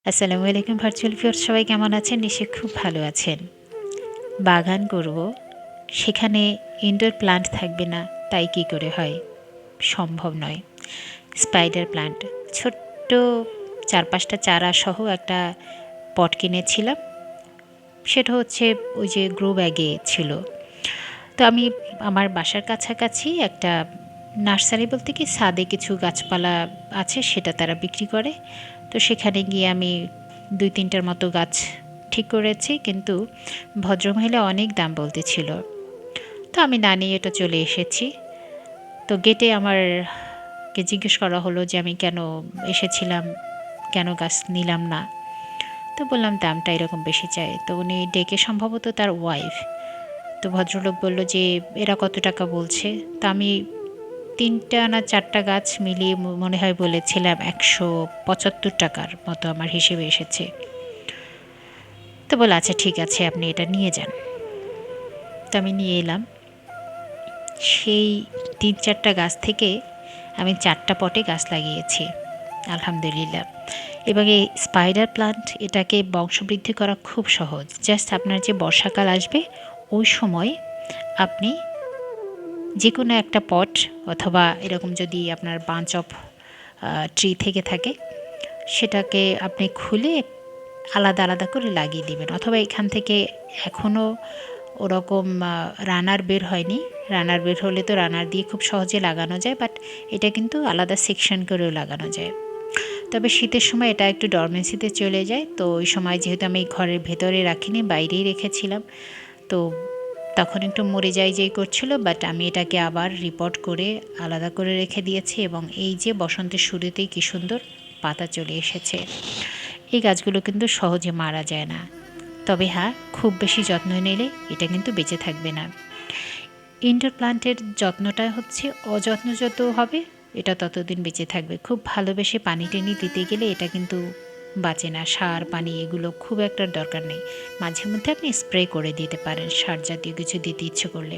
আসসালামু আলাইকুম virtual viewers, সবাই কেমন আছেন? নিশ্চয়ই খুব ভালো আছেন। বাগান করব, সেখানে ইনডোর প্লান্ট থাকবে না, তাই কি করে হয়? সম্ভব নয়। স্পাইডার প্লান্ট, ছোট্ট ৪-৫টা চারা সহ একটা পট কিনেছিলাম। সেটা হচ্ছে ওই যে গ্রো ব্যাগে ছিল। তো আমি আমার বাসার কাছাকাছি একটা নার্সারি বলতে কি ছাদে কিছু গাছপালা আছে, সেটা তারা বিক্রি করে। তো সেখানে গিয়ে আমি ২-৩টার মতো গাছ ঠিক করেছি, কিন্তু ভদ্রমহিলা অনেক দাম বলতেছিল। তো আমি না নিয়ে এটা চলে এসেছি। তো গেটে আমারকে জিজ্ঞেস করা হলো যে আমি কেন এসেছিলাম, কেন গাছ নিলাম না। তো বললাম দামটা এরকম বেশি চায়। তো উনি ডেকে, সম্ভবত তার ওয়াইফ, তো ভদ্রলোক বলল যে এরা কত টাকা বলছে। তো আমি ৩টা না ৪টা গাছ মিলিয়ে মনে হয় বলেছিলাম ১৭৫ টাকার মতো আমার হিসেবে এসেছে। তো বলল আচ্ছা ঠিক আছে, আপনি এটা নিয়ে যান। তো আমি নিয়ে এলাম। সেই ৩-৪টা গাছ থেকে আমি ৪টা পটে গাছ লাগিয়েছি, আলহামদুলিল্লাহ। এবং এই স্পাইডার প্লান্ট, এটাকে বংশবৃদ্ধি করা খুব সহজ। জাস্ট আপনার যে বর্ষাকাল আসবে ওই সময় আপনি যে কোনো একটা পট, অথবা এরকম যদি আপনার বাঞ্চ অফ ট্রি থেকে থাকে, সেটাকে আপনি খুলে আলাদা আলাদা করে লাগিয়ে দিবেন। অথবা এখান থেকে এখনও ওরকম রানার বের হয়নি। রানার বের হলে তো রানার দিয়ে খুব সহজে লাগানো যায়, বাট এটা কিন্তু আলাদা সেকশন করেও লাগানো যায়। তবে শীতের সময় এটা একটু ডরমেন্সিতে চলে যায়। তো ওই সময় যেহেতু আমি ঘরের ভেতরে রাখিনি, বাইরেই রেখেছিলাম, তো তখন একটু মরে যাই করছিল, বাট আমি এটাকে আবার রিপোর্ট করে আলাদা করে রেখে দিয়েছি। এবং এই যে বসন্তের শুরুতেই কী সুন্দর পাতা চলে এসেছে। এই গাছগুলো কিন্তু সহজে মারা যায় না, তবে হ্যাঁ, খুব বেশি যত্ন নিলে এটা কিন্তু বেঁচে থাকবে না। ইনডোর প্লান্টের যত্নটা হচ্ছে, অযত্ন যত হবে এটা ততদিন বেঁচে থাকবে। খুব ভালোবেসে পানি টেনে দিতে গেলে এটা কিন্তু বাঁচে না। সার পানি এগুলো খুব একটা দরকার নেই। মাঝে মধ্যে আপনি স্প্রে করে দিতে পারেন সার জাতীয় কিছু দিতে ইচ্ছে করলে।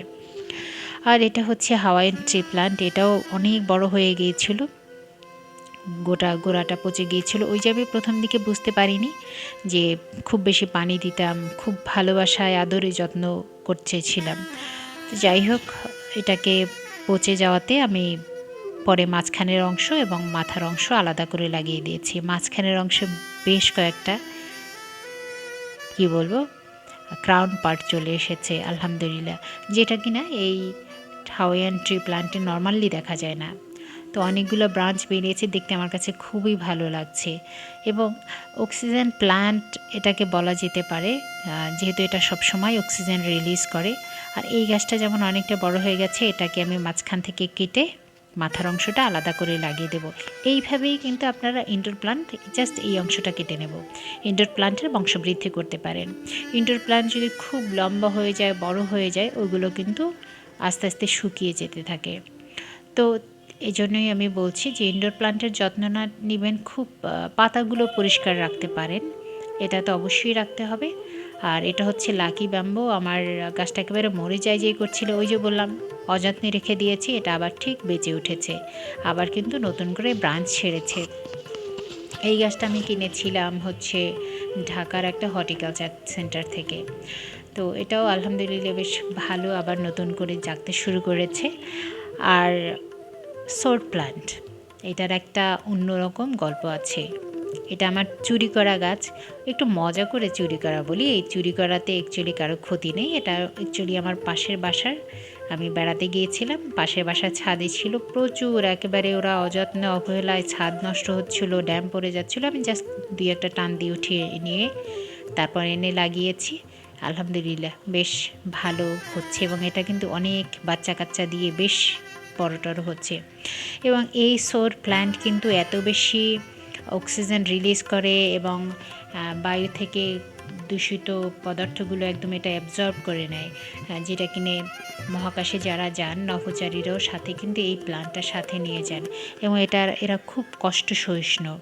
আর এটা হচ্ছে হাওয়াইয়ান ট্রি প্লান্ট, এটাও অনেক বড় হয়ে গিয়েছিল, গোড়াটা পচে গিয়েছিল। ওই যে আমি প্রথম দিকে বুঝতে পারিনি যে খুব বেশি পানি দিতাম, খুব ভালোবাসায় আদরে যত্ন করতেছিলাম। তো যাই হোক, এটাকে পচে যাওয়াতে আমি পরে মাঝখানের অংশ এবং মাথার অংশ আলাদা করে লাগিয়ে দিয়েছি। মাঝখানের অংশে বেশ কয়েকটা, কি বলবো, ক্রাউন পার্ট চলে এসেছে আলহামদুলিল্লাহ, যেটা কিনা এই হাওয়াইয়ান ট্রি প্লান্টে নর্মালি দেখা যায় না। তো অনেকগুলো ব্রাঞ্চ বেরিয়েছে, দেখতে আমার কাছে খুবই ভালো লাগছে। এবং অক্সিজেন প্লান্ট এটাকে বলা যেতে পারে, যেহেতু এটা সবসময় অক্সিজেন রিলিজ করে। আর এই গাছটা যেমন অনেকটা বড় হয়ে গেছে, এটাকে আমি মাঝখান থেকে কেটে মাথার অংশটা আলাদা করে লাগিয়ে দেব। এইভাবেই কিন্তু আপনারা ইনডোর প্লান্ট, জাস্ট এই অংশটা কেটে নেব, ইনডোর প্লান্টের বংশবৃদ্ধি করতে পারেন। ইনডোর প্লান্ট যদি খুব লম্বা হয়ে যায়, বড় হয়ে যায়, ওগুলো কিন্তু আস্তে আস্তে শুকিয়ে যেতে থাকে। তো এজন্যই আমি বলছি যে ইনডোর প্লান্টের যত্ন না নেবেন, খুব পাতাগুলো পরিষ্কার রাখতে পারেন, এটা তো অবশ্যই রাখতে হবে। আর এটা হচ্ছে লাকি ব্যাম্বো, আমার গাছটা একেবারে মরে যায় করছিল, ওই যে বললাম অযত্নে রেখে দিয়েছি, এটা আবার ঠিক বেঁচে উঠেছে, আবার কিন্তু নতুন করে ব্রাঞ্চ ছেড়েছে। এই গাছটা আমি কিনেছিলাম হচ্ছে ঢাকার একটা হর্টিকালচার সেন্টার থেকে। তো এটাও আলহামদুলিল্লাহ বেশ ভালো, আবার নতুন করে জাগতে শুরু করেছে। আর সোর প্লান্ট, এটার একটা অন্যরকম গল্প আছে। এটা আমার চুরি করা গাছ, একটু মজা করে চুরি করা বলি। এই চুরি করাতে অ্যাকচুয়ালি কারো ক্ষতি নেই। এটা অ্যাকচুয়ালি আমার পাশের বাসার, আমি বেড়াতে গিয়েছিলাম, পাশের বাসার ছাদে ছিল প্রচুর, একেবারে ওরা অযত্নে অবহেলায় ছাদ নষ্ট হচ্ছিল, ড্যাম পড়ে যাচ্ছিল, আমি জাস্ট ২-১টা টান দিয়ে উঠিয়ে নিয়ে তারপর এনে লাগিয়েছি। আলহামদুলিল্লাহ বেশ ভালো হচ্ছে, এবং এটা কিন্তু অনেক বাচ্চা কাচ্চা দিয়ে বেশ বড় হচ্ছে। এবং এই সোর প্ল্যান্ট কিন্তু এত বেশি অক্সিজেন রিলিজ করে, এবং বায়ু থেকে দূষিত পদার্থগুলো একদম এটা অ্যাবজর্ব করে নেয়, যেটা কিনে মহাকাশে যারা যান নভোচারীরাও সাথে কিন্তু এই প্ল্যান্টটার সাথে নিয়ে যান। এবং এরা খুব কষ্ট সহিষ্ণু,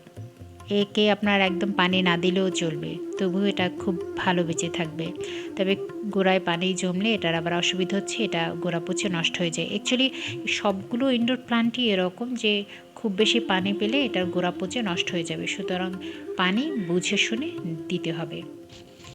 একে আপনার একদম পানি না দিলেও চলবে, তবুও এটা খুব ভালো বেঁচে থাকবে। তবে গোড়ায় পানি জমলে এটার আবার অসুবিধা হচ্ছে, এটা গোড়া পচে নষ্ট হয়ে যায়। অ্যাকচুয়ালি সবগুলো ইনডোর প্লান্টই এরকম যে খুব বেশি পানি পেলে এটার গোড়া পচে নষ্ট হয়ে যাবে, সুতরাং পানি বুঝে শুনে দিতে হবে।